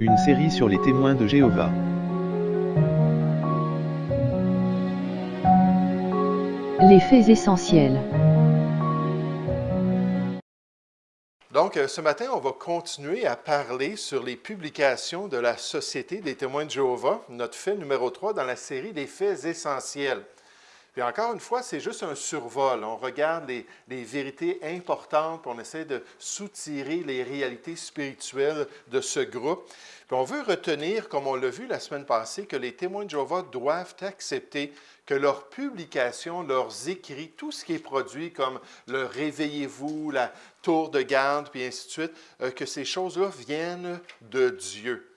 Une série sur les témoins de Jéhovah. Les faits essentiels. Donc, ce matin, on va continuer à parler sur les publications de la Société des témoins de Jéhovah, notre fait numéro 3 dans la série des faits essentiels. Puis encore une fois, c'est juste un survol. On regarde les vérités importantes, puis on essaie de soutirer les réalités spirituelles de ce groupe. Puis on veut retenir, comme on l'a vu la semaine passée, que les témoins de Jéhovah doivent accepter que leurs publications, leurs écrits, tout ce qui est produit comme le Réveillez-vous, la tour de garde, puis ainsi de suite, que ces choses-là viennent de Dieu.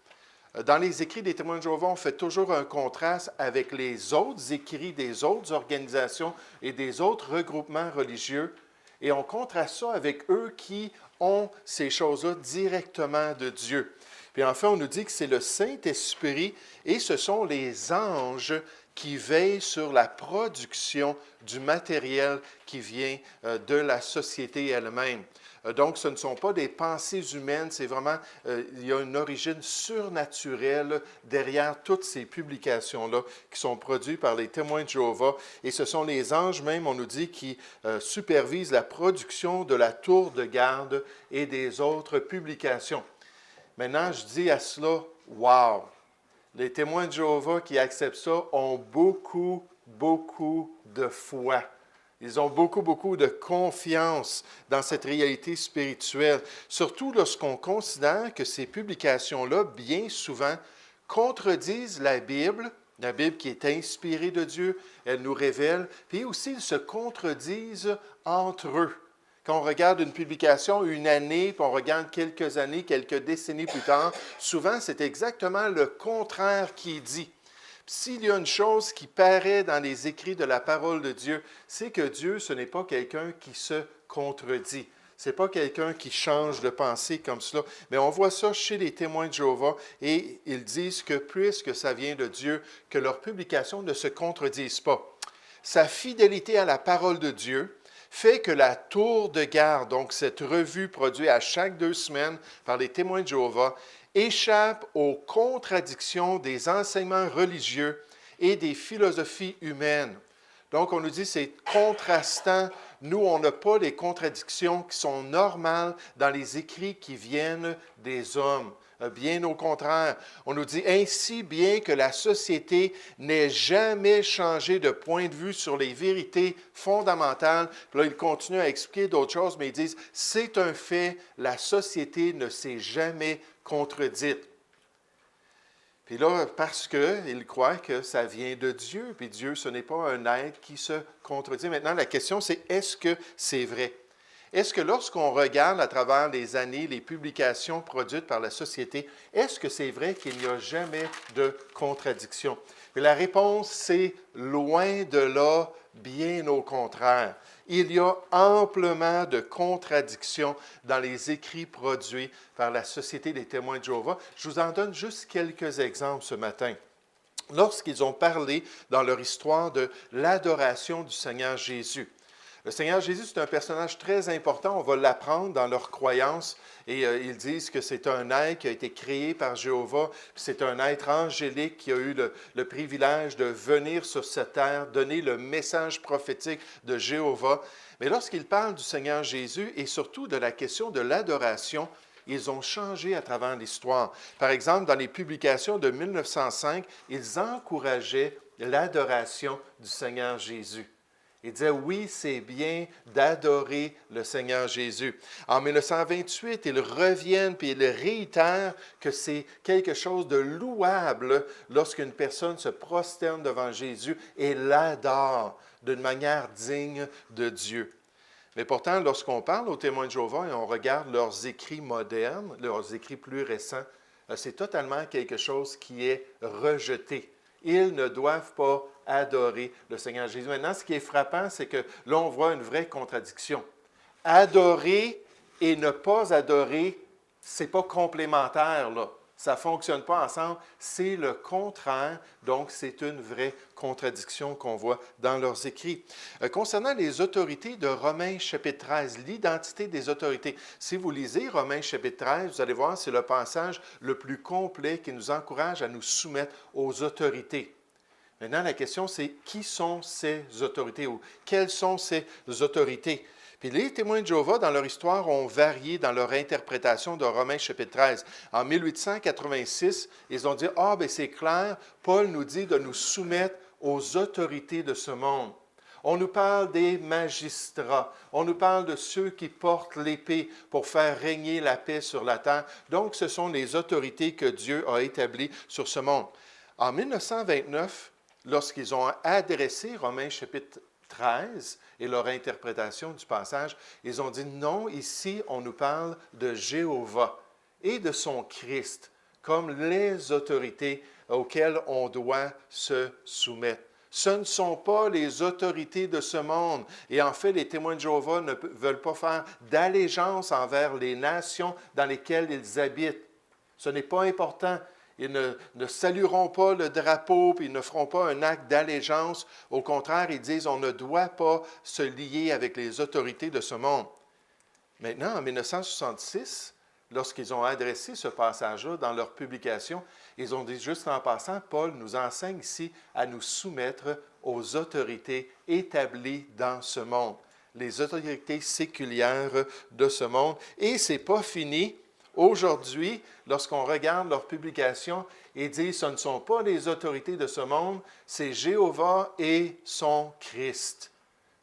Dans les écrits des témoins de Jéhovah, on fait toujours un contraste avec les autres écrits des autres organisations et des autres regroupements religieux, et on contraste ça avec eux qui ont ces choses-là directement de Dieu. Puis enfin, on nous dit que c'est le Saint-Esprit et ce sont les anges qui veillent sur la production du matériel qui vient de la société elle-même. Donc, ce ne sont pas des pensées humaines, c'est vraiment, il y a une origine surnaturelle derrière toutes ces publications-là qui sont produites par les témoins de Jéhovah. Et ce sont les anges même, on nous dit, qui supervisent la production de la tour de garde et des autres publications. Maintenant, je dis à cela, wow! Les témoins de Jéhovah qui acceptent ça ont beaucoup de foi. Ils ont beaucoup de confiance dans cette réalité spirituelle, surtout lorsqu'on considère que ces publications-là, bien souvent, contredisent la Bible qui est inspirée de Dieu, elle nous révèle, puis aussi ils se contredisent entre eux. Quand on regarde une publication une année, puis on regarde quelques années, quelques décennies plus tard, souvent c'est exactement le contraire qui est dit. S'il y a une chose qui paraît dans les écrits de la parole de Dieu, c'est que Dieu, ce n'est pas quelqu'un qui se contredit. Ce n'est pas quelqu'un qui change de pensée comme cela. Mais on voit ça chez les témoins de Jéhovah et ils disent que puisque ça vient de Dieu, que leurs publications ne se contredisent pas. Sa fidélité à la parole de Dieu fait que la tour de garde, donc cette revue produite à chaque 2 semaines par les témoins de Jéhovah, échappe aux contradictions des enseignements religieux et des philosophies humaines. Donc, on nous dit que c'est contrastant. Nous, on n'a pas les contradictions qui sont normales dans les écrits qui viennent des hommes. Bien au contraire, on nous dit ainsi bien que la société n'ait jamais changé de point de vue sur les vérités fondamentales. Puis là, ils continuent à expliquer d'autres choses, mais ils disent c'est un fait, la société ne s'est jamais contredite. Puis là, parce qu'ils croient que ça vient de Dieu, puis Dieu, ce n'est pas un être qui se contredit. Maintenant, la question, c'est est-ce que c'est vrai? Est-ce que lorsqu'on regarde à travers les années, les publications produites par la société, est-ce que c'est vrai qu'il n'y a jamais de contradiction? Et la réponse, c'est loin de là, bien au contraire. Il y a amplement de contradictions dans les écrits produits par la Société des témoins de Jéhovah. Je vous en donne juste quelques exemples ce matin. Lorsqu'ils ont parlé dans leur histoire de l'adoration du Seigneur Jésus. Le Seigneur Jésus, c'est un personnage très important, on va l'apprendre dans leur croyance, et ils disent que c'est un être qui a été créé par Jéhovah, puis c'est un être angélique qui a eu le privilège de venir sur cette terre, donner le message prophétique de Jéhovah. Mais lorsqu'ils parlent du Seigneur Jésus et surtout de la question de l'adoration, ils ont changé à travers l'histoire. Par exemple, dans les publications de 1905, ils encourageaient l'adoration du Seigneur Jésus. Il disait, oui, c'est bien d'adorer le Seigneur Jésus. En 1928, ils reviennent et ils réitèrent que c'est quelque chose de louable lorsqu'une personne se prosterne devant Jésus et l'adore d'une manière digne de Dieu. Mais pourtant, lorsqu'on parle aux témoins de Jéhovah et on regarde leurs écrits modernes, leurs écrits plus récents, c'est totalement quelque chose qui est rejeté. Ils ne doivent pas adorer le Seigneur Jésus. Maintenant, ce qui est frappant, c'est que là, on voit une vraie contradiction. Adorer et ne pas adorer, ce n'est pas complémentaire, là. Ça ne fonctionne pas ensemble, c'est le contraire, donc c'est une vraie contradiction qu'on voit dans leurs écrits. Concernant les autorités de Romains chapitre 13, l'identité des autorités, si vous lisez Romains chapitre 13, vous allez voir, c'est le passage le plus complet qui nous encourage à nous soumettre aux autorités. Maintenant, la question, c'est qui sont ces autorités ou quelles sont ces autorités? Puis les témoins de Jéhovah, dans leur histoire, ont varié dans leur interprétation de Romains chapitre 13. En 1886, ils ont dit, « Ah, bien c'est clair, Paul nous dit de nous soumettre aux autorités de ce monde. » On nous parle des magistrats, on nous parle de ceux qui portent l'épée pour faire régner la paix sur la terre. Donc, ce sont les autorités que Dieu a établies sur ce monde. En 1929, lorsqu'ils ont adressé Romains chapitre 13 et leur interprétation du passage, ils ont dit non, ici on nous parle de Jéhovah et de son Christ comme les autorités auxquelles on doit se soumettre. Ce ne sont pas les autorités de ce monde. Et en fait, les témoins de Jéhovah ne veulent pas faire d'allégeance envers les nations dans lesquelles ils habitent. Ce n'est pas important. Ils ne salueront pas le drapeau, puis ils ne feront pas un acte d'allégeance. Au contraire, ils disent on ne doit pas se lier avec les autorités de ce monde. Maintenant, en 1966, lorsqu'ils ont adressé ce passage-là dans leur publication, ils ont dit juste en passant, Paul nous enseigne ici à nous soumettre aux autorités établies dans ce monde, les autorités séculières de ce monde. Et ce n'est pas fini. Aujourd'hui, lorsqu'on regarde leurs publications, ils disent ce ne sont pas les autorités de ce monde, c'est Jéhovah et son Christ.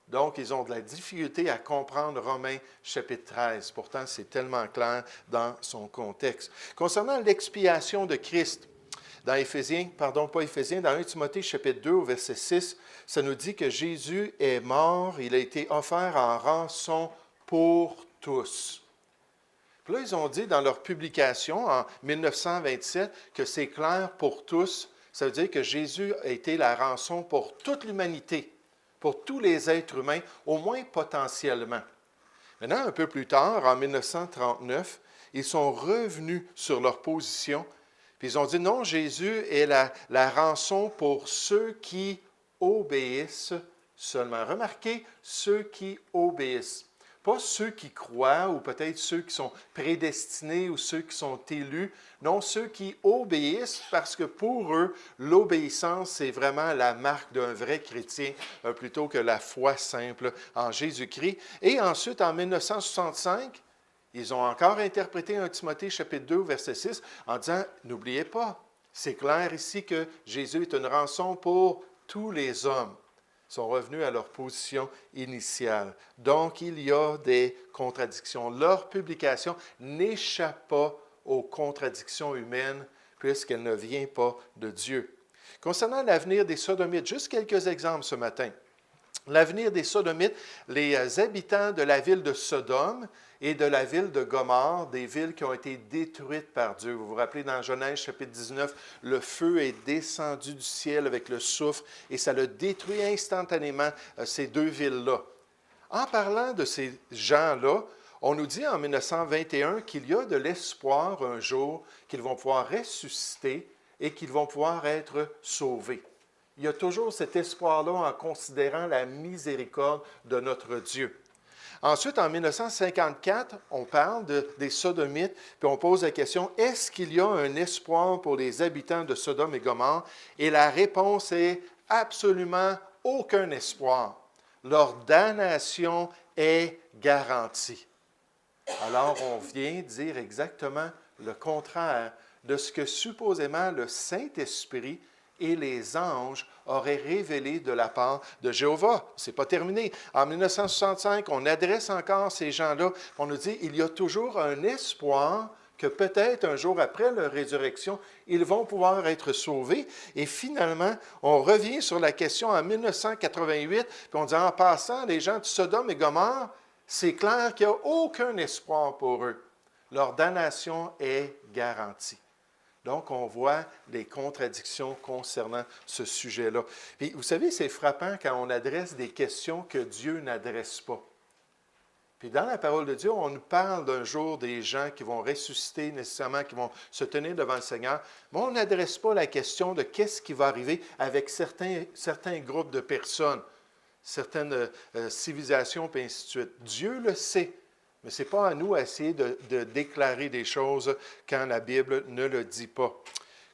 Donc, ils ont de la difficulté à comprendre Romains chapitre 13. Pourtant, c'est tellement clair dans son contexte. Concernant l'expiation de Christ, dans dans 1 Timothée chapitre 2 au verset 6, ça nous dit que Jésus est mort, il a été offert en rançon pour tous. Puis là, ils ont dit dans leur publication en 1927 que c'est clair pour tous. Ça veut dire que Jésus a été la rançon pour toute l'humanité, pour tous les êtres humains, au moins potentiellement. Maintenant, un peu plus tard, en 1939, ils sont revenus sur leur position, puis ils ont dit non, Jésus est la rançon pour ceux qui obéissent seulement. Remarquez, ceux qui obéissent. Pas ceux qui croient ou peut-être ceux qui sont prédestinés ou ceux qui sont élus. Non, ceux qui obéissent parce que pour eux, l'obéissance, c'est vraiment la marque d'un vrai chrétien plutôt que la foi simple en Jésus-Christ. Et ensuite, en 1965, ils ont encore interprété 1 Timothée chapitre 2, verset 6 en disant, n'oubliez pas, c'est clair ici que Jésus est une rançon pour tous les hommes. Sont revenus à leur position initiale. Donc, il y a des contradictions. Leur publication n'échappe pas aux contradictions humaines puisqu'elle ne vient pas de Dieu. Concernant l'avenir des Sodomites, juste quelques exemples ce matin. L'avenir des Sodomites, les habitants de la ville de Sodome et de la ville de Gomorrhe, des villes qui ont été détruites par Dieu. Vous vous rappelez dans Genèse chapitre 19, le feu est descendu du ciel avec le soufre et ça l'a détruit instantanément, ces deux villes-là. En parlant de ces gens-là, on nous dit en 1921 qu'il y a de l'espoir un jour qu'ils vont pouvoir ressusciter et qu'ils vont pouvoir être sauvés. Il y a toujours cet espoir-là en considérant la miséricorde de notre Dieu. Ensuite, en 1954, on parle des Sodomites, puis on pose la question, est-ce qu'il y a un espoir pour les habitants de Sodome et Gomorrhe? Et la réponse est absolument aucun espoir. Leur damnation est garantie. Alors, on vient dire exactement le contraire de ce que supposément le Saint-Esprit et les anges auraient révélé de la part de Jéhovah. Ce n'est pas terminé. En 1965, on adresse encore ces gens-là. On nous dit, il y a toujours un espoir que peut-être un jour après leur résurrection, ils vont pouvoir être sauvés. Et finalement, on revient sur la question en 1988, puis on dit, en passant, les gens de Sodome et Gomorrhe, c'est clair qu'il n'y a aucun espoir pour eux. Leur damnation est garantie. Donc, on voit les contradictions concernant ce sujet-là. Puis, vous savez, c'est frappant quand on adresse des questions que Dieu n'adresse pas. Puis dans la parole de Dieu, on nous parle d'un jour des gens qui vont ressusciter nécessairement, qui vont se tenir devant le Seigneur, mais on n'adresse pas la question de qu'est-ce qui va arriver avec certains groupes de personnes, certaines civilisations, et ainsi de suite. Dieu le sait, mais ce n'est pas à nous à essayer de déclarer des choses quand la Bible ne le dit pas.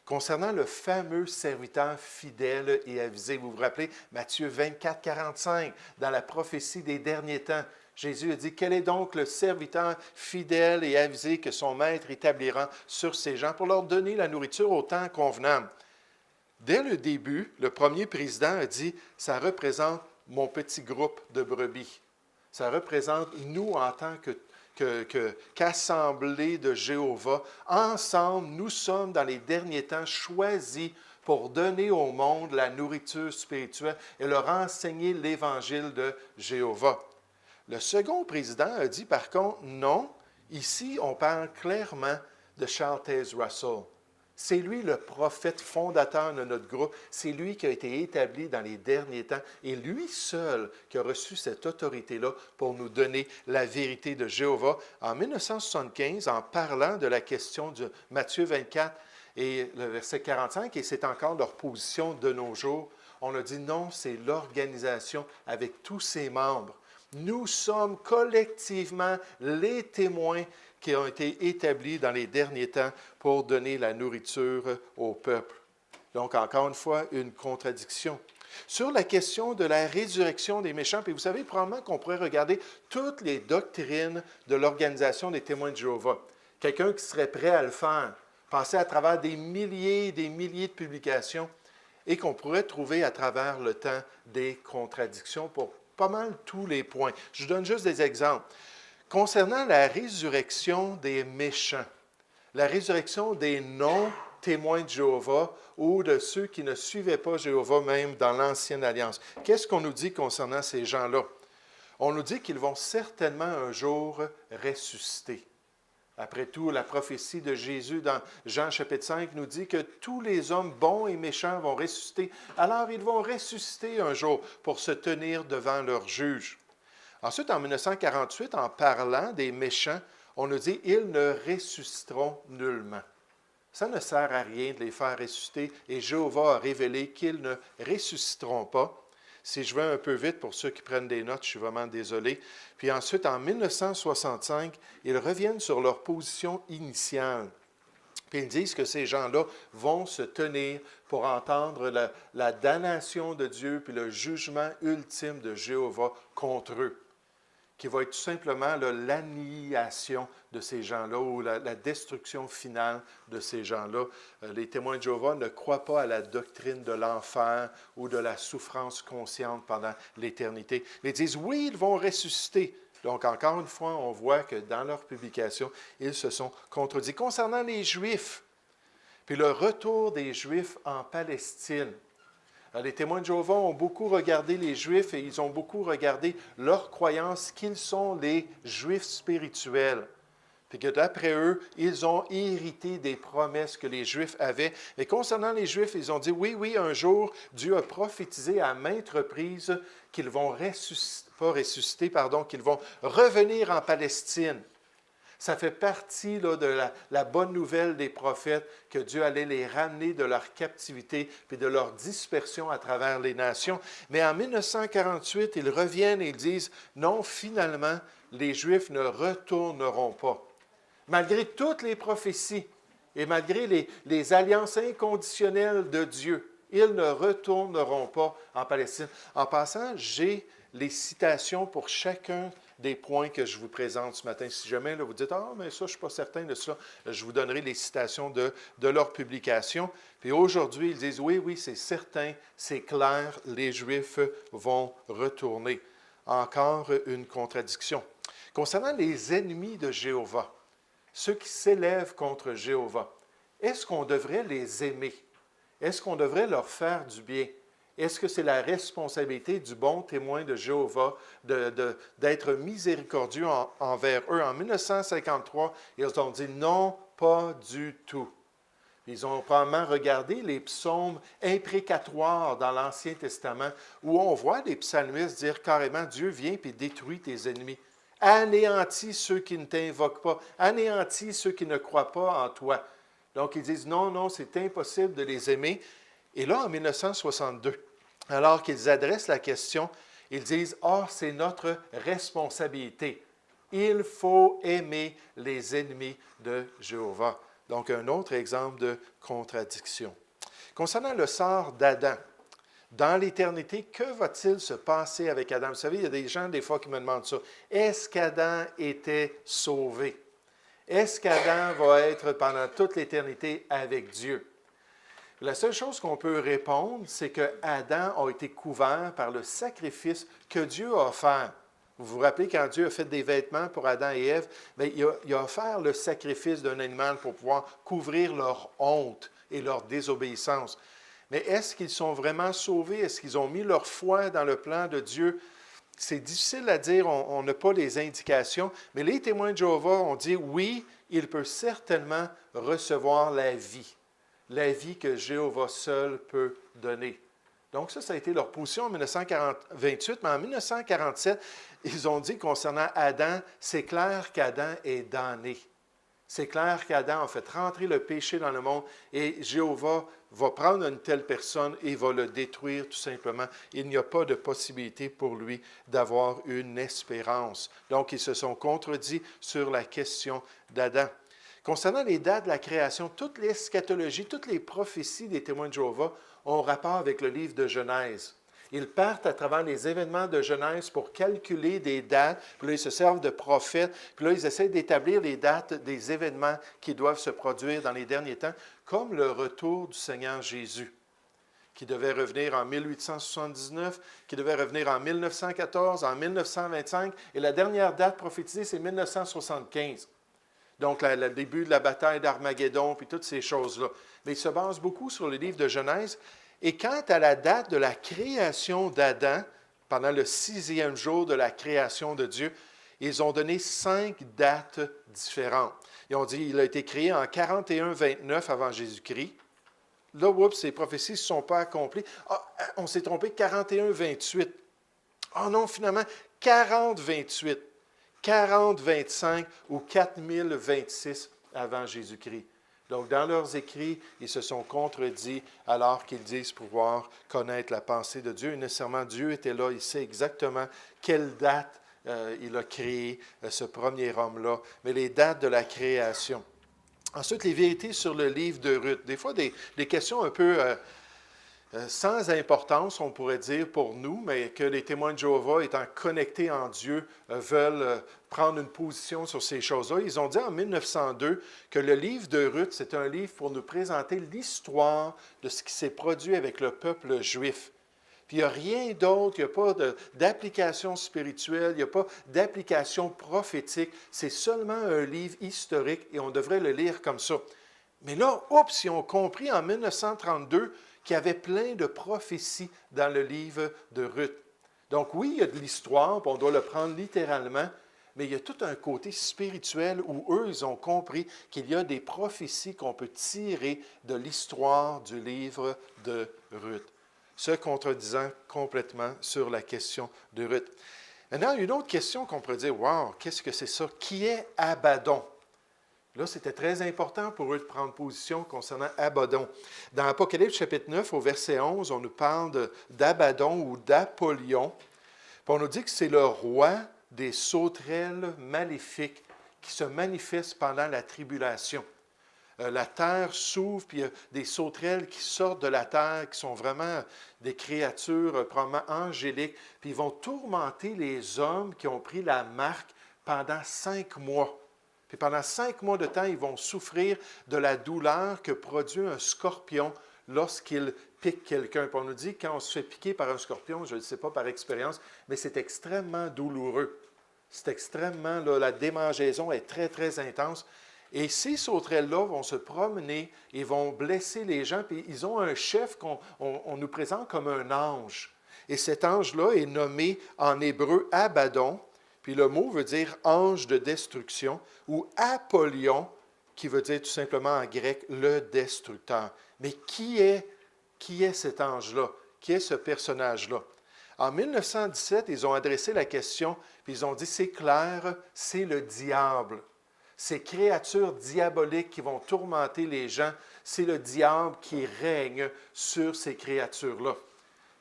Concernant le fameux serviteur fidèle et avisé, vous vous rappelez Matthieu 24, 45, dans la prophétie des derniers temps, Jésus a dit, « Quel est donc le serviteur fidèle et avisé que son maître établira sur ses gens pour leur donner la nourriture au temps convenable? » Dès le début, le premier président a dit, « Ça représente mon petit groupe de brebis. Ça représente nous en tant qu'assemblée de Jéhovah. Ensemble, nous sommes dans les derniers temps choisis pour donner au monde la nourriture spirituelle et leur enseigner l'Évangile de Jéhovah. » Le second président a dit, par contre, non, ici, on parle clairement de Charles Taze Russell. C'est lui le prophète fondateur de notre groupe. C'est lui qui a été établi dans les derniers temps et lui seul qui a reçu cette autorité-là pour nous donner la vérité de Jéhovah. En 1975, en parlant de la question de Matthieu 24 et le verset 45, et c'est encore leur position de nos jours, on a dit non, c'est l'organisation avec tous ses membres. Nous sommes collectivement les témoins qui ont été établis dans les derniers temps pour donner la nourriture au peuple. Donc, encore une fois, une contradiction. Sur la question de la résurrection des méchants, puis vous savez probablement qu'on pourrait regarder toutes les doctrines de l'Organisation des témoins de Jéhovah. Quelqu'un qui serait prêt à le faire, passer à travers des milliers et des milliers de publications et qu'on pourrait trouver à travers le temps des contradictions pour pas mal tous les points. Je vous donne juste des exemples. Concernant la résurrection des méchants, la résurrection des non-témoins de Jéhovah ou de ceux qui ne suivaient pas Jéhovah même dans l'Ancienne Alliance, qu'est-ce qu'on nous dit concernant ces gens-là? On nous dit qu'ils vont certainement un jour ressusciter. Après tout, la prophétie de Jésus dans Jean chapitre 5 nous dit que tous les hommes bons et méchants vont ressusciter. Alors, ils vont ressusciter un jour pour se tenir devant leur juge. Ensuite, en 1948, en parlant des méchants, on nous dit « ils ne ressusciteront nullement ». Ça ne sert à rien de les faire ressusciter et Jéhovah a révélé qu'ils ne ressusciteront pas. Si je vais un peu vite pour ceux qui prennent des notes, je suis vraiment désolé. Puis ensuite, en 1965, ils reviennent sur leur position initiale. Puis ils disent que ces gens-là vont se tenir pour entendre la damnation de Dieu puis le jugement ultime de Jéhovah contre eux, qui va être tout simplement l'annihilation de ces gens-là ou la destruction finale de ces gens-là. Les témoins de Jéhovah ne croient pas à la doctrine de l'enfer ou de la souffrance consciente pendant l'éternité. Ils disent, oui, ils vont ressusciter. Donc, encore une fois, on voit que dans leur publication, ils se sont contredits. Concernant les Juifs, puis le retour des Juifs en Palestine, les témoins de Jéhovah ont beaucoup regardé les Juifs et ils ont beaucoup regardé leur croyance qu'ils sont les Juifs spirituels. Puis que d'après eux, ils ont hérité des promesses que les Juifs avaient. Et concernant les Juifs, ils ont dit, oui, un jour, Dieu a prophétisé à maintes reprises qu'ils vont qu'ils vont revenir en Palestine. Ça fait partie de la bonne nouvelle des prophètes que Dieu allait les ramener de leur captivité et de leur dispersion à travers les nations. Mais en 1948, ils reviennent et ils disent, non, finalement, les Juifs ne retourneront pas. Malgré toutes les prophéties et malgré les alliances inconditionnelles de Dieu, ils ne retourneront pas en Palestine. En passant, j'ai les citations pour chacun des points que je vous présente ce matin. Si jamais là, vous dites « Ah, mais ça, je ne suis pas certain de ça », je vous donnerai les citations de leur publication. Puis aujourd'hui, ils disent « Oui, c'est certain, c'est clair, les Juifs vont retourner ». Encore une contradiction. Concernant les ennemis de Jéhovah, ceux qui s'élèvent contre Jéhovah, est-ce qu'on devrait les aimer? Est-ce qu'on devrait leur faire du bien? Est-ce que c'est la responsabilité du bon témoin de Jéhovah d'être miséricordieux envers eux? En 1953, ils ont dit non, pas du tout. Ils ont probablement regardé les psaumes imprécatoires dans l'Ancien Testament où on voit les psalmistes dire carrément Dieu vient et détruit tes ennemis. Anéantis ceux qui ne t'invoquent pas. Anéantis ceux qui ne croient pas en toi. Donc, ils disent, non, non, c'est impossible de les aimer. Et là, en 1962, alors qu'ils adressent la question, ils disent, ah, c'est notre responsabilité. Il faut aimer les ennemis de Jéhovah. Donc, un autre exemple de contradiction. Concernant le sort d'Adam, dans l'éternité, que va-t-il se passer avec Adam? Vous savez, il y a des gens, des fois, qui me demandent ça. Est-ce qu'Adam était sauvé? Est-ce qu'Adam va être pendant toute l'éternité avec Dieu? La seule chose qu'on peut répondre, c'est que Adam a été couvert par le sacrifice que Dieu a offert. Vous vous rappelez quand Dieu a fait des vêtements pour Adam et Ève, bien, il a offert le sacrifice d'un animal pour pouvoir couvrir leur honte et leur désobéissance. Mais est-ce qu'ils sont vraiment sauvés? Est-ce qu'ils ont mis leur foi dans le plan de Dieu? C'est difficile à dire, on n'a pas les indications, mais les témoins de Jéhovah ont dit oui, il peut certainement recevoir la vie que Jéhovah seul peut donner. Donc ça a été leur position en 1928, mais en 1947, ils ont dit concernant Adam, c'est clair qu'Adam est damné. C'est clair qu'Adam a fait rentrer le péché dans le monde et Jéhovah va prendre une telle personne et va le détruire tout simplement. Il n'y a pas de possibilité pour lui d'avoir une espérance. Donc, ils se sont contredits sur la question d'Adam. Concernant les dates de la création, toute l'eschatologie, toutes les prophéties des témoins de Jéhovah ont rapport avec le livre de Genèse. Ils partent à travers les événements de Genèse pour calculer des dates, puis là, ils se servent de prophètes, puis là, ils essaient d'établir les dates des événements qui doivent se produire dans les derniers temps, comme le retour du Seigneur Jésus, qui devait revenir en 1879, qui devait revenir en 1914, en 1925, et la dernière date prophétisée, c'est 1975. Donc, le début de la bataille d'Armageddon, puis toutes ces choses-là. Mais ils se basent beaucoup sur le livre de Genèse. Et quant à la date de la création d'Adam, pendant le 6e jour de la création de Dieu, ils ont donné 5 dates différentes. Ils ont dit qu'il a été créé en 41-29 avant Jésus-Christ. Là, oups, ces prophéties ne se sont pas accomplies. Ah, on s'est trompé, 41-28. Ah non, finalement, 40-28, 40-25 ou 4026 avant Jésus-Christ. Donc, dans leurs écrits, ils se sont contredits alors qu'ils disent pouvoir connaître la pensée de Dieu. Et nécessairement, Dieu était là, il sait exactement quelle date il a créé ce premier homme-là, mais les dates de la création. Ensuite, les vérités sur le livre de Ruth. Des fois, des questions un peu sans importance, on pourrait dire, pour nous, mais que les témoins de Jéhovah, étant connectés en Dieu, veulent prendre une position sur ces choses-là. Ils ont dit en 1902 que le livre de Ruth, c'est un livre pour nous présenter l'histoire de ce qui s'est produit avec le peuple juif. Puis il n'y a rien d'autre, il n'y a pas d'application spirituelle, il n'y a pas d'application prophétique. C'est seulement un livre historique et on devrait le lire comme ça. Mais là, oups, ils ont compris en 1932 qu'il y avait plein de prophéties dans le livre de Ruth. Donc oui, il y a de l'histoire, puis on doit le prendre littéralement, mais il y a tout un côté spirituel où eux, ils ont compris qu'il y a des prophéties qu'on peut tirer de l'histoire du livre de Ruth, se contredisant complètement sur la question de Ruth. Maintenant, il y a une autre question qu'on pourrait dire, « Wow, qu'est-ce que c'est ça? Qui est Abaddon? » Là, c'était très important pour eux de prendre position concernant Abaddon. Dans Apocalypse chapitre 9, au verset 11, on nous parle d'Abaddon ou d'Apollyon. Puis on nous dit que c'est le roi des sauterelles maléfiques qui se manifestent pendant la tribulation. La terre s'ouvre, puis il y a des sauterelles qui sortent de la terre, qui sont vraiment des créatures probablement angéliques, puis ils vont tourmenter les hommes qui ont pris la marque pendant 5 mois. Puis pendant 5 mois de temps, ils vont souffrir de la douleur que produit un scorpion lorsqu'il pique quelqu'un. Puis on nous dit, quand on se fait piquer par un scorpion, je ne le sais pas par expérience, mais c'est extrêmement douloureux. C'est extrêmement, là, la démangeaison est très, très intense. Et ces sauterelles-là vont se promener et vont blesser les gens. Puis ils ont un chef qu'on nous présente comme un ange. Et cet ange-là est nommé en hébreu Abaddon. Puis le mot veut dire ange de destruction, ou Apollyon, qui veut dire tout simplement en grec le destructeur. Mais qui est cet ange-là? Qui est ce personnage-là? En 1917, ils ont adressé la question, puis ils ont dit, c'est clair, c'est le diable. Ces créatures diaboliques qui vont tourmenter les gens, c'est le diable qui règne sur ces créatures-là.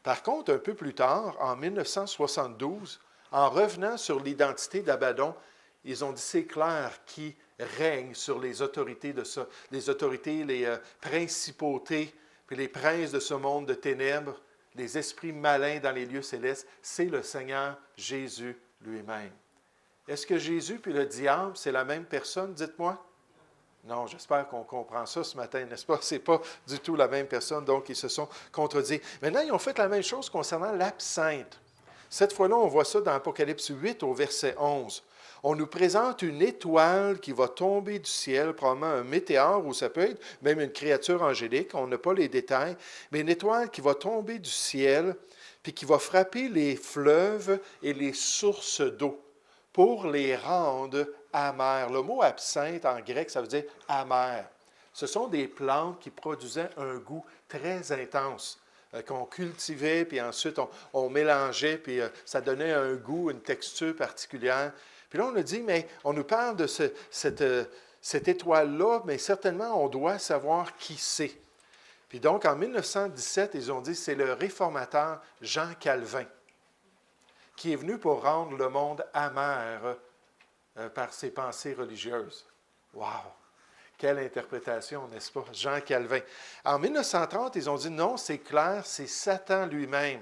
Par contre, un peu plus tard, en 1972, en revenant sur l'identité d'Abaddon, ils ont dit, c'est clair, qui règne sur les autorités de ça, les autorités, les principautés, puis les princes de ce monde de ténèbres, les esprits malins dans les lieux célestes, c'est le Seigneur Jésus lui-même. Est-ce que Jésus puis le diable, c'est la même personne, dites-moi? Non, j'espère qu'on comprend ça ce matin, n'est-ce pas? Ce n'est pas du tout la même personne, donc ils se sont contredits. Maintenant, ils ont fait la même chose concernant l'absinthe. Cette fois-là, on voit ça dans Apocalypse 8 au verset 11. On nous présente une étoile qui va tomber du ciel, probablement un météore, ou ça peut être même une créature angélique, on n'a pas les détails, mais une étoile qui va tomber du ciel, puis qui va frapper les fleuves et les sources d'eau pour les rendre amers. Le mot absinthe en grec, ça veut dire amer. Ce sont des plantes qui produisaient un goût très intense, qu'on cultivait, puis ensuite on mélangeait, puis ça donnait un goût, une texture particulière. Puis là, on a dit, mais on nous parle de cette étoile-là, mais certainement, on doit savoir qui c'est. Puis donc, en 1917, ils ont dit, c'est le réformateur Jean Calvin qui est venu pour rendre le monde amer par ses pensées religieuses. Wow! Quelle interprétation, n'est-ce pas? Jean Calvin. En 1930, ils ont dit, non, c'est clair, c'est Satan lui-même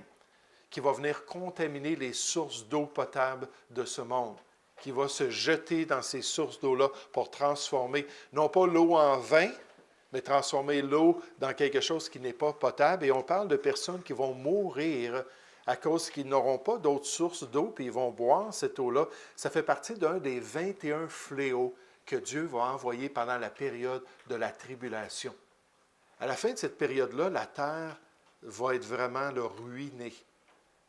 qui va venir contaminer les sources d'eau potable de ce monde, qui va se jeter dans ces sources d'eau-là pour transformer, non pas l'eau en vin, mais transformer l'eau dans quelque chose qui n'est pas potable. Et on parle de personnes qui vont mourir à cause qu'ils n'auront pas d'autres sources d'eau, puis ils vont boire cette eau-là. Ça fait partie d'un des 21 fléaux que Dieu va envoyer pendant la période de la tribulation. À la fin de cette période-là, la terre va être vraiment ruinée.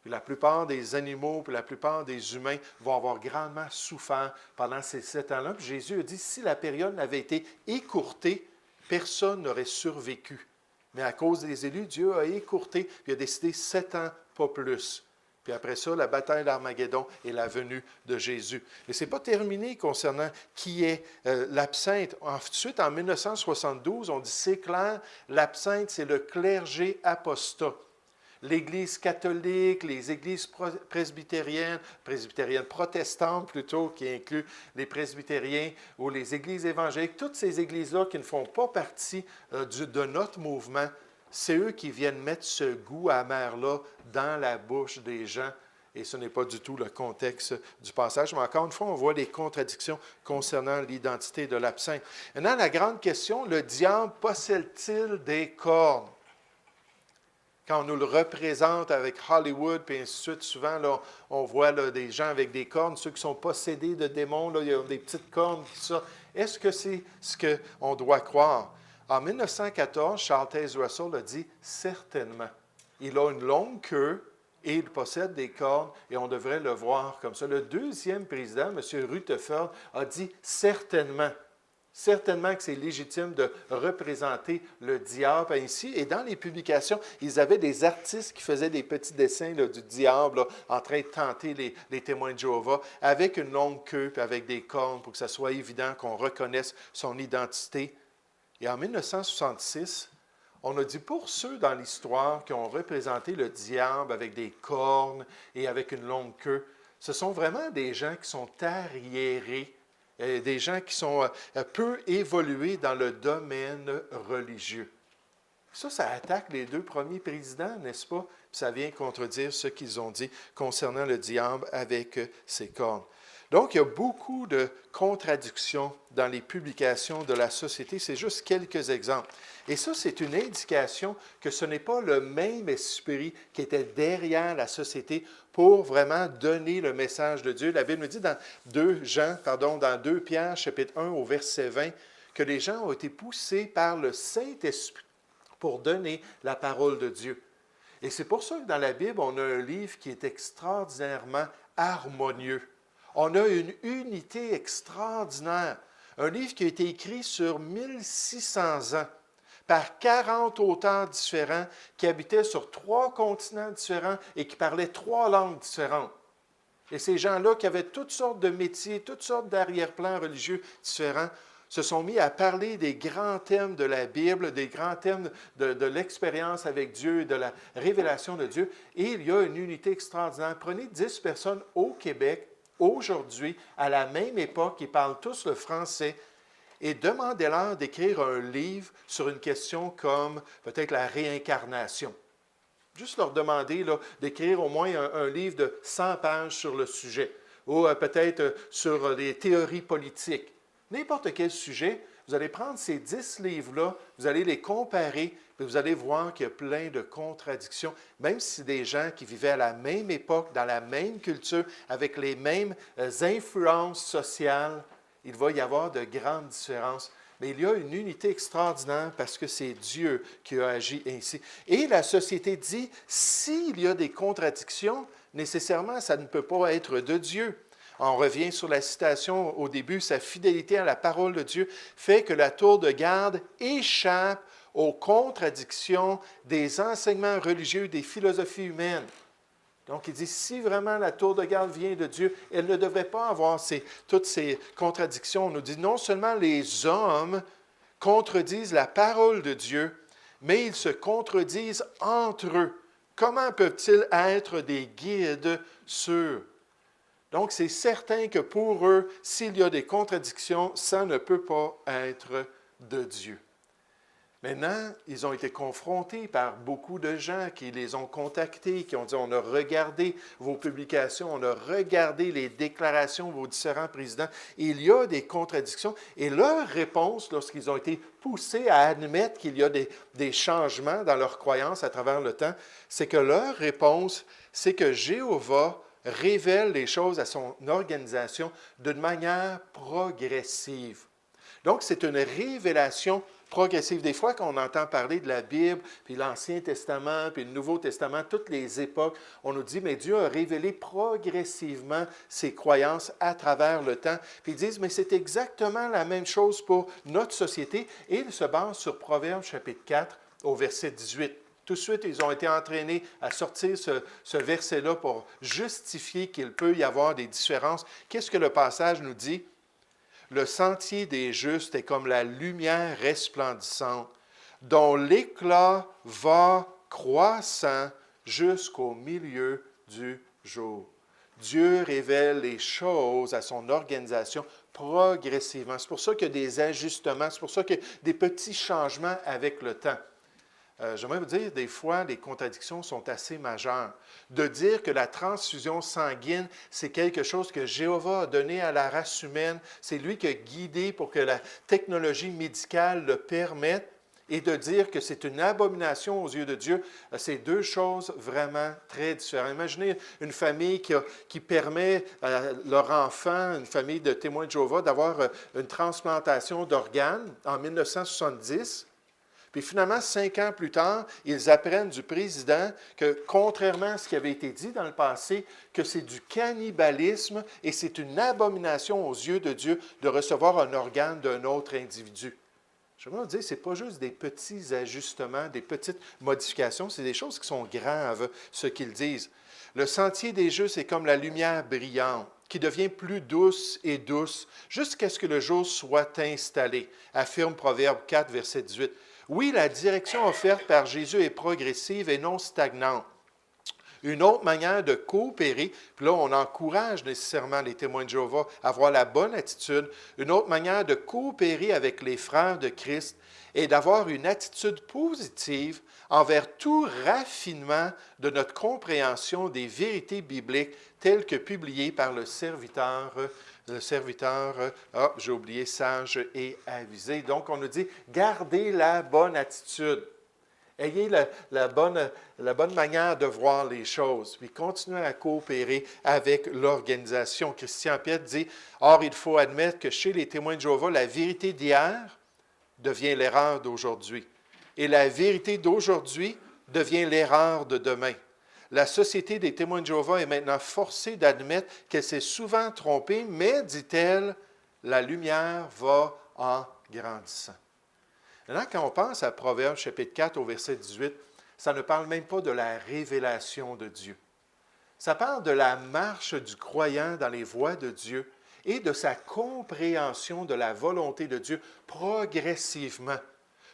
Puis la plupart des animaux, puis la plupart des humains vont avoir grandement souffert pendant ces 7 ans-là. Puis Jésus a dit, si la période n'avait été écourtée, personne n'aurait survécu. Mais à cause des élus, Dieu a écourté, puis a décidé 7 ans, pas plus. Puis après ça, la bataille d'Armageddon et la venue de Jésus. Mais ce n'est pas terminé concernant qui est l'absinthe. Ensuite, en 1972, on dit, c'est clair, l'absinthe, c'est le clergé apostat. L'Église catholique, les églises presbytériennes protestantes plutôt, qui incluent les presbytériens, ou les églises évangéliques, toutes ces églises-là qui ne font pas partie de notre mouvement, c'est eux qui viennent mettre ce goût amer-là dans la bouche des gens. Et ce n'est pas du tout le contexte du passage. Mais encore une fois, on voit les contradictions concernant l'identité de l'absinthe. Maintenant, la grande question, le diable possède-t-il des cornes? Quand on nous le représente avec Hollywood, puis ainsi de suite, souvent, là, on voit là, des gens avec des cornes, ceux qui sont possédés de démons, là, il y a des petites cornes, tout ça. Est-ce que c'est ce qu'on doit croire? En 1914, Charles Taze Russell a dit « certainement ». Il a une longue queue et il possède des cornes et on devrait le voir comme ça. Le deuxième président, M. Rutherford, a dit « certainement ». Certainement que c'est légitime de représenter le diable ainsi. Et dans les publications, ils avaient des artistes qui faisaient des petits dessins là, du diable là, en train de tenter les témoins de Jéhovah avec une longue queue et avec des cornes pour que ça soit évident qu'on reconnaisse son identité. Et en 1966, on a dit pour ceux dans l'histoire qui ont représenté le diable avec des cornes et avec une longue queue, ce sont vraiment des gens qui sont arriérés, des gens qui sont peu évolués dans le domaine religieux. Ça attaque les 2 premiers présidents, n'est-ce pas? Puis ça vient contredire ce qu'ils ont dit concernant le diable avec ses cornes. Donc, il y a beaucoup de contradictions dans les publications de la société. C'est juste quelques exemples. Et ça, c'est une indication que ce n'est pas le même esprit qui était derrière la société pour vraiment donner le message de Dieu. La Bible nous dit dans 2 Pierre, chapitre 1, au verset 20, que les gens ont été poussés par le Saint-Esprit pour donner la parole de Dieu. Et c'est pour ça que dans la Bible, on a un livre qui est extraordinairement harmonieux. On a une unité extraordinaire. Un livre qui a été écrit sur 1600 ans par 40 auteurs différents qui habitaient sur 3 continents différents et qui parlaient 3 langues différentes. Et ces gens-là, qui avaient toutes sortes de métiers, toutes sortes d'arrière-plans religieux différents, se sont mis à parler des grands thèmes de la Bible, des grands thèmes de l'expérience avec Dieu, de la révélation de Dieu. Et il y a une unité extraordinaire. Prenez 10 personnes au Québec, aujourd'hui, à la même époque, qui parlent tous le français, et demandez-leur d'écrire un livre sur une question comme peut-être la réincarnation. Juste leur demander d'écrire au moins un livre de 100 pages sur le sujet, ou peut-être sur les théories politiques. N'importe quel sujet, vous allez prendre ces 10 livres-là, vous allez les comparer, puis vous allez voir qu'il y a plein de contradictions, même si des gens qui vivaient à la même époque, dans la même culture, avec les mêmes influences sociales, il va y avoir de grandes différences. Mais il y a une unité extraordinaire parce que c'est Dieu qui a agi ainsi. Et la société dit, s'il y a des contradictions, nécessairement, ça ne peut pas être de Dieu. On revient sur la citation au début, sa fidélité à la parole de Dieu fait que la tour de garde échappe aux contradictions des enseignements religieux, des philosophies humaines. Donc, il dit, si vraiment la tour de garde vient de Dieu, elle ne devrait pas avoir toutes ces contradictions. On nous dit, non seulement les hommes contredisent la parole de Dieu, mais ils se contredisent entre eux. Comment peuvent-ils être des guides sûrs? Donc, c'est certain que pour eux, s'il y a des contradictions, ça ne peut pas être de Dieu. Maintenant, ils ont été confrontés par beaucoup de gens qui les ont contactés, qui ont dit, on a regardé vos publications, on a regardé les déclarations de vos différents présidents. Il y a des contradictions. Et leur réponse, lorsqu'ils ont été poussés à admettre qu'il y a des changements dans leurs croyances à travers le temps, c'est que leur réponse, c'est que Jéhovah révèle les choses à son organisation d'une manière progressive. Donc, c'est une révélation progressive. Des fois, quand on entend parler de la Bible, puis l'Ancien Testament, puis le Nouveau Testament, toutes les époques, on nous dit, mais Dieu a révélé progressivement ses croyances à travers le temps. Puis ils disent, mais c'est exactement la même chose pour notre société. Et ils se basent sur Proverbes chapitre 4 au verset 18. Tout de suite, ils ont été entraînés à sortir ce verset-là pour justifier qu'il peut y avoir des différences. Qu'est-ce que le passage nous dit? Le sentier des justes est comme la lumière resplendissante, dont l'éclat va croissant jusqu'au milieu du jour. Dieu révèle les choses à son organisation progressivement. C'est pour ça qu'il y a des ajustements, c'est pour ça qu'il y a des petits changements avec le temps. J'aimerais vous dire, des fois, les contradictions sont assez majeures. De dire que la transfusion sanguine, c'est quelque chose que Jéhovah a donné à la race humaine, c'est lui qui a guidé pour que la technologie médicale le permette, et de dire que c'est une abomination aux yeux de Dieu, c'est deux choses vraiment très différentes. Imaginez une famille qui permet à leur enfant, une famille de témoins de Jéhovah, d'avoir une transplantation d'organes en 1970. Puis finalement, 5 ans plus tard, ils apprennent du président que, contrairement à ce qui avait été dit dans le passé, que c'est du cannibalisme et c'est une abomination aux yeux de Dieu de recevoir un organe d'un autre individu. Je veux vous dire, ce n'est pas juste des petits ajustements, des petites modifications, c'est des choses qui sont graves, ce qu'ils disent. Le sentier des justes est comme la lumière brillante, qui devient plus douce et douce jusqu'à ce que le jour soit installé, affirme Proverbe 4, verset 18. Oui, la direction offerte par Jésus est progressive et non stagnante. Une autre manière de coopérer, puis là, on encourage nécessairement les témoins de Jéhovah à avoir la bonne attitude. Une autre manière de coopérer avec les frères de Christ est d'avoir une attitude positive envers tout raffinement de notre compréhension des vérités bibliques telles que publiées par le serviteur, j'ai oublié, sage et avisé. Donc, on nous dit, gardez la bonne attitude. Ayez la bonne manière de voir les choses, puis continuez à coopérer avec l'organisation. Christian Piet dit, « Or, il faut admettre que chez les témoins de Jéhovah, la vérité d'hier devient l'erreur d'aujourd'hui. Et la vérité d'aujourd'hui devient l'erreur de demain. La société des témoins de Jéhovah est maintenant forcée d'admettre qu'elle s'est souvent trompée, mais, dit-elle, la lumière va en grandissant. » Maintenant, quand on pense à Proverbes chapitre 4 au verset 18, ça ne parle même pas de la révélation de Dieu. Ça parle de la marche du croyant dans les voies de Dieu et de sa compréhension de la volonté de Dieu progressivement.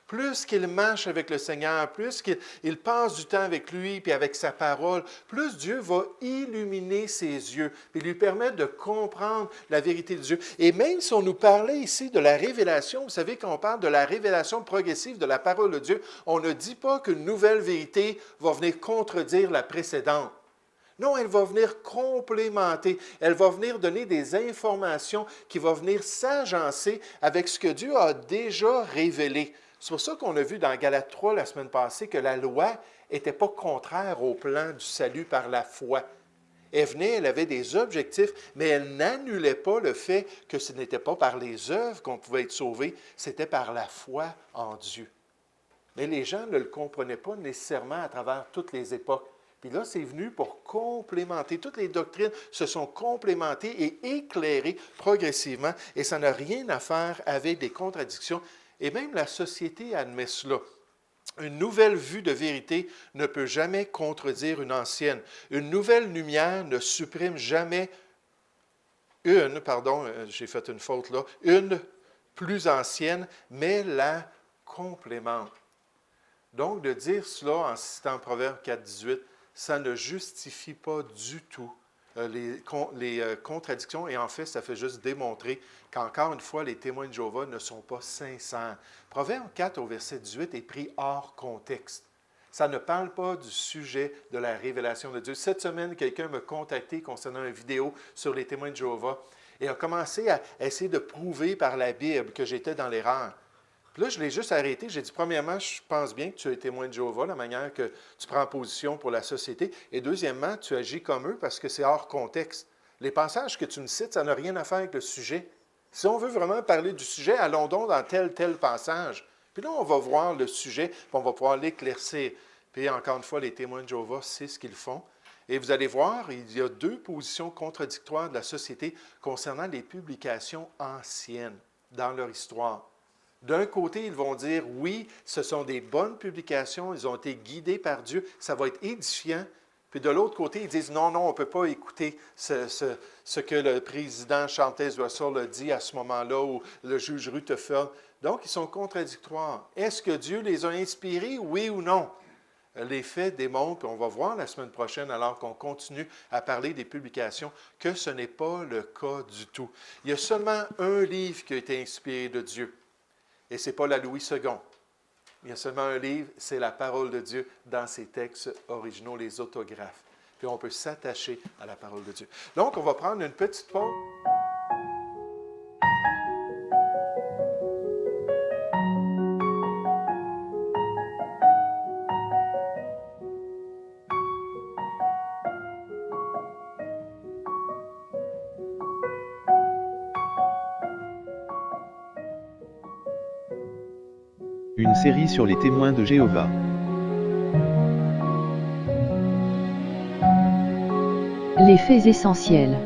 Plus qu'il marche avec le Seigneur, plus qu'il passe du temps avec lui et avec sa parole, plus Dieu va illuminer ses yeux et lui permettre de comprendre la vérité de Dieu. Et même si on nous parlait ici de la révélation, vous savez, quand on parle de la révélation progressive de la parole de Dieu, on ne dit pas qu'une nouvelle vérité va venir contredire la précédente. Non, elle va venir complémenter, elle va venir donner des informations qui vont venir s'agencer avec ce que Dieu a déjà révélé. C'est pour ça qu'on a vu dans Galates 3 la semaine passée que la loi n'était pas contraire au plan du salut par la foi. Elle venait, elle avait des objectifs, mais elle n'annulait pas le fait que ce n'était pas par les œuvres qu'on pouvait être sauvé, c'était par la foi en Dieu. Mais les gens ne le comprenaient pas nécessairement à travers toutes les époques. Puis là, c'est venu pour complémenter. Toutes les doctrines se sont complémentées et éclairées progressivement, et ça n'a rien à faire avec des contradictions. Et même la société admet cela. Une nouvelle vue de vérité ne peut jamais contredire une ancienne. Une nouvelle lumière ne supprime jamais j'ai fait une faute là, une plus ancienne, mais la complémente. Donc, de dire cela en citant Proverbe 4, 18, ça ne justifie pas du tout les contradictions, et en fait, ça fait juste démontrer qu'encore une fois, les témoins de Jéhovah ne sont pas sincères. Proverbe 4 au verset 18 est pris hors contexte. Ça ne parle pas du sujet de la révélation de Dieu. Cette semaine, quelqu'un m'a contacté concernant une vidéo sur les témoins de Jéhovah et a commencé à essayer de prouver par la Bible que j'étais dans l'erreur. Puis là, je l'ai juste arrêté. J'ai dit, premièrement, je pense bien que tu es témoin de Jéhovah, la manière que tu prends position pour la société. Et deuxièmement, tu agis comme eux parce que c'est hors contexte. Les passages que tu me cites, ça n'a rien à faire avec le sujet. Si on veut vraiment parler du sujet, allons donc dans tel passage. Puis là, on va voir le sujet, puis on va pouvoir l'éclaircir. Puis encore une fois, les témoins de Jéhovah, c'est ce qu'ils font. Et vous allez voir, il y a deux positions contradictoires de la société concernant les publications anciennes dans leur histoire. D'un côté, ils vont dire, oui, ce sont des bonnes publications, ils ont été guidés par Dieu, ça va être édifiant. Puis de l'autre côté, ils disent, non, on ne peut pas écouter ce que le président Chantal Russell a dit à ce moment-là, ou le juge Rutherford. Donc, ils sont contradictoires. Est-ce que Dieu les a inspirés, oui ou non? Les faits démontrent, on va voir la semaine prochaine, alors qu'on continue à parler des publications, que ce n'est pas le cas du tout. Il y a seulement un livre qui a été inspiré de Dieu. Et ce n'est pas la Louis II. Il y a seulement un livre, c'est la parole de Dieu dans ses textes originaux, les autographes. Puis on peut s'attacher à la parole de Dieu. Donc, on va prendre une petite pause. Une série sur les témoins de Jéhovah. Les faits essentiels.